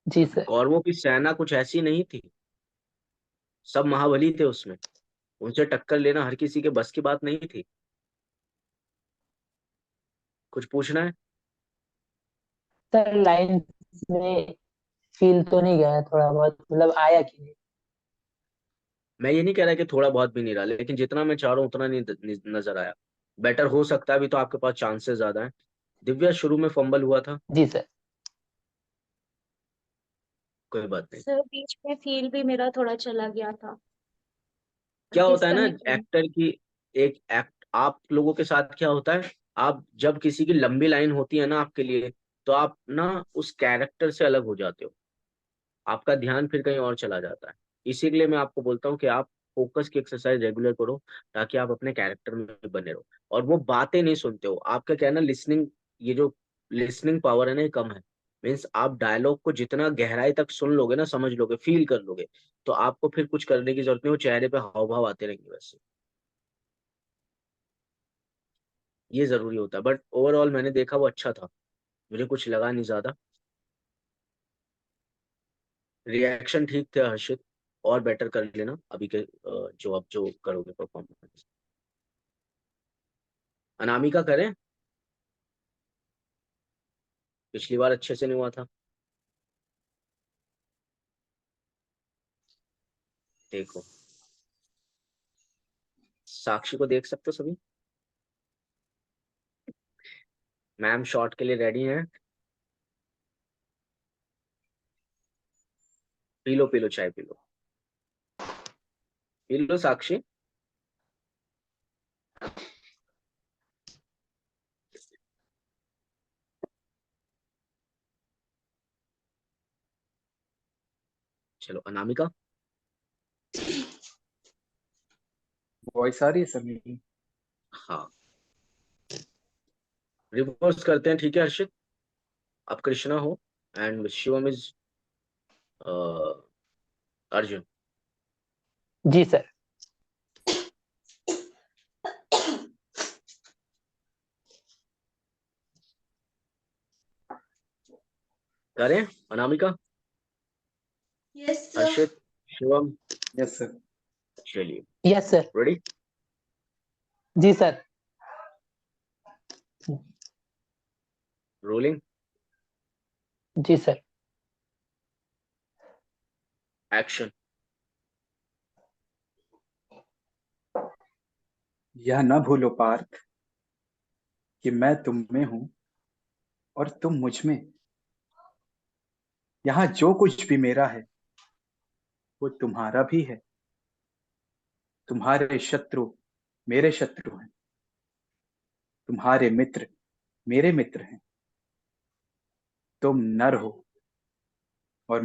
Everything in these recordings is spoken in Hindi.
जी सर। कौरवों की सेना कुछ ऐसी नहीं थी, सब महाबली थे उसमें। उनसे टक्कर लेना हर किसी के बस की बात नहीं थी। कुछ पूछना है? सर लाइन में फील तो नहीं गया, थोड़ा बहुत मतलब आया कि नहीं। मैं ये नहीं कह रहा कि थोड़ा बहुत भी नहीं रहा, लेकिन जितना मैं चाह रहा हूँ उतना नहीं नजर आया। बेटर हो सकता है, अभी तो आपके पास चांसेस ज्यादा हैं। दिव्या, शुरू में फंबल हुआ था। जी सर। कोई बात नहीं। सर बीच में फील भी मेरा थोड़ा चला गया था, क्या होता है ना, डिस्कनेक्ट हुई। एक्टर की एक एक्ट, आप लोगों के साथ क्या होता है, आप जब किसी की लंबी लाइन होती है ना आपके लिए, तो आप ना उस कैरेक्टर से अलग हो जाते हो, आपका ध्यान फिर कहीं और चला जाता है। इसीलिए मैं आपको बोलता हूँ कि आप फोकस की एक्सरसाइज रेगुलर करो, ताकि आप अपने कैरेक्टर में बने रहो। और वो बातें नहीं सुनते हो, आपका क्या है ना, लिसनिंग, ये जो लिसनिंग पावर है ना, ये कम है। मीन्स आप डायलॉग को जितना गहराई तक सुन लोगे ना, समझ लोगे, फील कर लोगे, तो आपको फिर कुछ करने की जरूरत नहीं, वो चेहरे पे हाव भाव आते रहेंगे वैसे। ये जरूरी होता है, बट ओवरऑल मैंने देखा वो अच्छा था, मुझे कुछ लगा नहीं ज्यादा। रिएक्शन ठीक थे हर्षित, और बेटर कर लेना अभी के जो आप जो करोगे परफॉर्मेंस। अनामिका करें? पिछली बार अच्छे से नहीं हुआ था। देखो, साक्षी को देख सकते हो सभी? मैम शॉट के लिए रेडी हैं। पी लो पी लो, चाय पी लो। पी लो साक्षी। चलो अनामिका। वॉइस आ रही है सर मेरी? हाँ, रिवर्स करते हैं, ठीक है हर्षित? आप कृष्णा हो, एंड शिवम इज अर्जुन। जी सर। करें Anamika? Yes sir. Harshit, Shivam, yes sir. चलिए, यस सर। रेडी? जी सर। रोलिंग। जी सर। एक्शन। यह न भूलो पार्थ कि मैं तुम में हूं और तुम मुझ में। यहाँ जो कुछ भी मेरा है वो तुम्हारा भी है। तुम्हारे शत्रु मेरे शत्रु हैं, तुम्हारे मित्र मेरे मित्र हैं। तुम नर हो और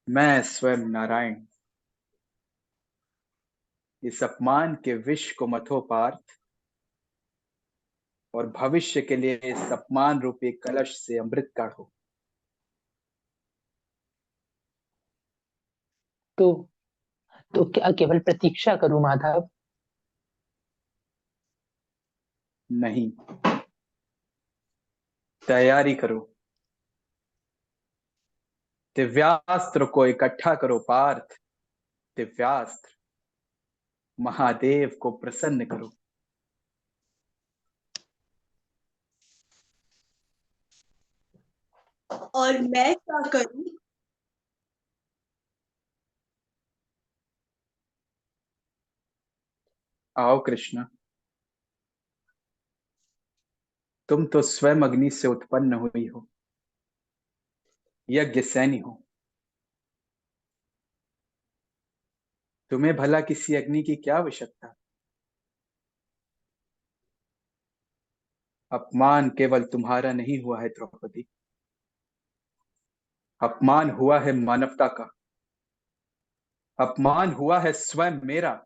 मैं स्वयं नारायण। इस अपमान के विष को मथो पार्थ, और भविष्य के लिए इस अपमान रूपी कलश से अमृत काढ़ो। तो तो क्या केवल प्रतीक्षा करूं माधव? नहीं, तैयारी करो। दिव्यास्त्र को इकट्ठा करो पार्थ। दिव्यास्त्र, महादेव को प्रसन्न करो। और मैं क्या करूं? आओ कृष्णा, तुम तो स्वयं अग्नि से उत्पन्न हुई हो, यज्ञ सैनी हो। तुम्हें भला किसी अग्नि की क्या आवश्यकता? अपमान केवल तुम्हारा नहीं हुआ है द्रौपदी, अपमान हुआ है मानवता का। अपमान हुआ है स्वयं मेरा।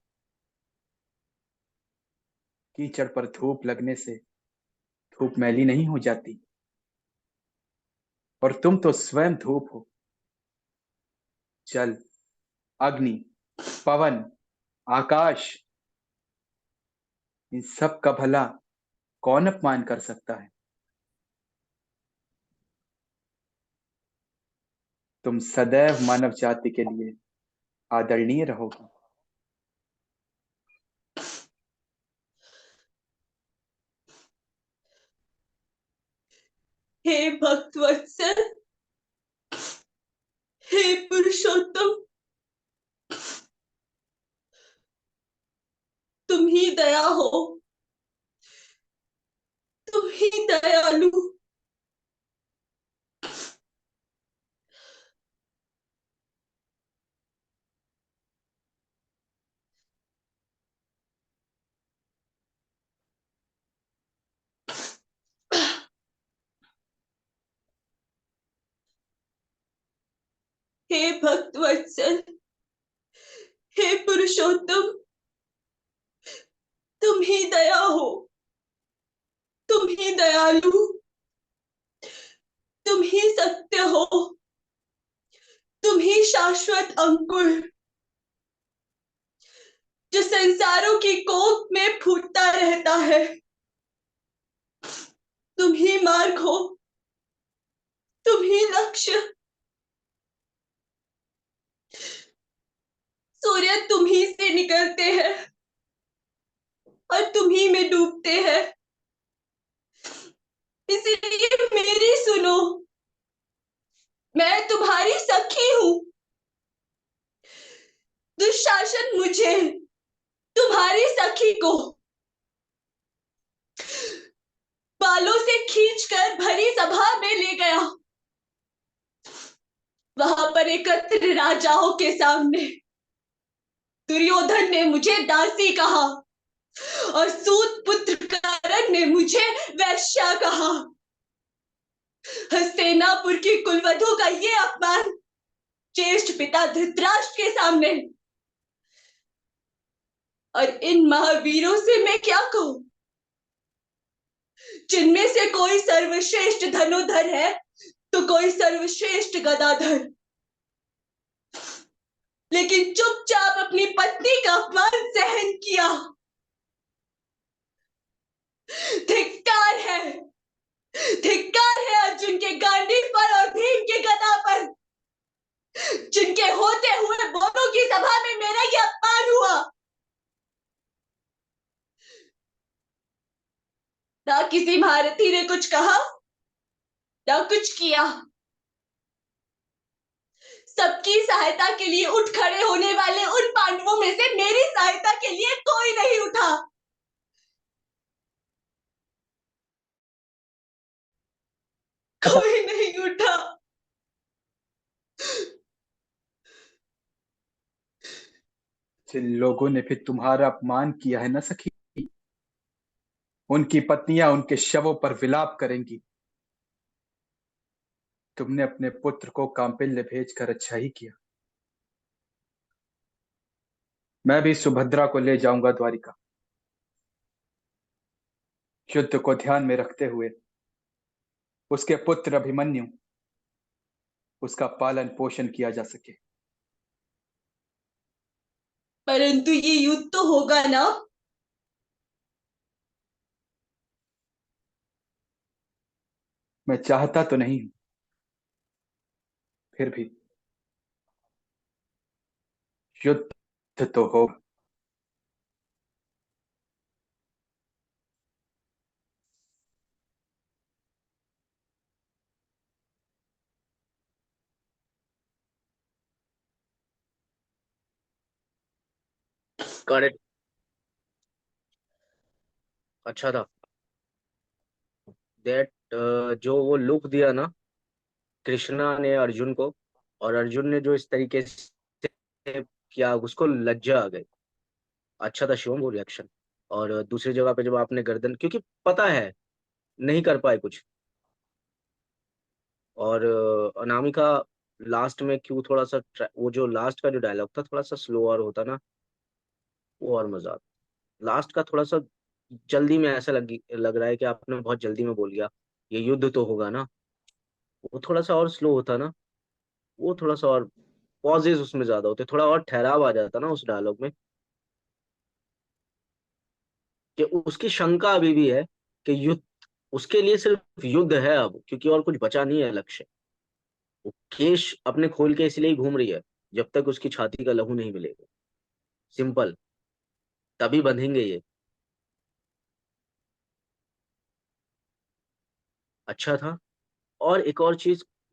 कीचड़ पर धूप लगने से धूप मैली नहीं हो जाती, और तुम तो स्वयं धूप हो। जल, अग्नि, पवन, आकाश, इन सब का भला कौन अपमान कर सकता है? तुम सदैव मानव जाति के लिए आदरणीय रहोगी। हे भक्त वत्सल, हे पुरुषोत्तम, तुम ही दया हो, तुम ही दयालु। हे भक्त वत्सल, हे पुरुषोत्तम, तुम ही दया हो, तुम ही दयालु, तुम ही सत्य हो, तुम ही शाश्वत अंकुर, जो संसारों की कोख में फूटता रहता है। तुम ही मार्ग हो, तुम ही लक्ष्य। सूर्य तुम ही से निकलते हैं और तुम ही में डूबते हैं। इसलिए मेरी सुनो, मैं तुम्हारी सखी हूं। दुशासन मुझे, तुम्हारी सखी को, बालों से खींचकर भरी सभा में ले गया। वहां पर एकत्र राजाओं के सामने दुर्योधन ने मुझे दासी कहा और सूत पुत्र कर्ण ने मुझे वैश्या कहा। हस्तिनापुर की कुलवधु का ये अपमान ज्येष्ठ पिता धृतराष्ट्र के सामने, और इन महावीरों से मैं क्या कहूं, जिनमें से कोई सर्वश्रेष्ठ धनुधर है तो कोई सर्वश्रेष्ठ गदाधर, लेकिन चुपचाप अपनी पत्नी का अपमान सहन किया। धिक्कार है, धिक्कार है अर्जुन के गांडीव पर और भीम के गदा पर, जिनके होते हुए दोनों की सभा में मेरा ये अपमान हुआ। ना किसी भारती ने कुछ कहा, ना कुछ किया। सबकी सहायता के लिए उठ खड़े होने वाले उन पांडवों में से मेरी सहायता के लिए कोई नहीं उठा। खत्म। कोई नहीं उठा। जिन लोगों ने फिर तुम्हारा अपमान किया है ना सखी, उनकी पत्नियां उनके शवों पर विलाप करेंगी। तुमने अपने पुत्र को कांपिल्य भेजकर अच्छा ही किया। मैं भी सुभद्रा को ले जाऊंगा द्वारिका। युद्ध को ध्यान में रखते हुए उसके पुत्र अभिमन्यु, उसका पालन पोषण किया जा सके। परंतु ये युद्ध तो होगा ना। मैं चाहता तो नहीं हूं, फिर भी युद्ध तो हो। करेक्ट। अच्छा था दैट, जो वो लुक दिया ना कृष्णा ने अर्जुन को, और अर्जुन ने जो इस तरीके से किया उसको लज्जा आ गई। अच्छा था शिवम वो रिएक्शन। और दूसरी जगह पे जब आपने गर्दन, क्योंकि पता है नहीं कर पाए कुछ। और अनामिका लास्ट में क्यों थोड़ा सा वो जो लास्ट का जो डायलॉग था थोड़ा सा स्लोअर होता ना, वो और मजा आता। लास्ट का थोड़ा सा जल्दी में ऐसा लग रहा है कि आपने बहुत जल्दी में बोल दिया ये युद्ध तो होगा ना। वो थोड़ा सा और स्लो होता ना, वो थोड़ा सा और पॉजेज उसमें ज्यादा होते, थोड़ा और ठहराव आ जाता ना उस डायलॉग में, कि उसकी शंका अभी भी है कि युद्ध उसके लिए सिर्फ युद्ध है अब, क्योंकि और कुछ बचा नहीं है लक्ष्य। वो केश अपने खोल के इसलिए ही घूम रही है जब तक उसकी छाती का लहू नहीं मिलेगा। सिंपल। तभी बंधेंगे ये। अच्छा था। और एक और चीज,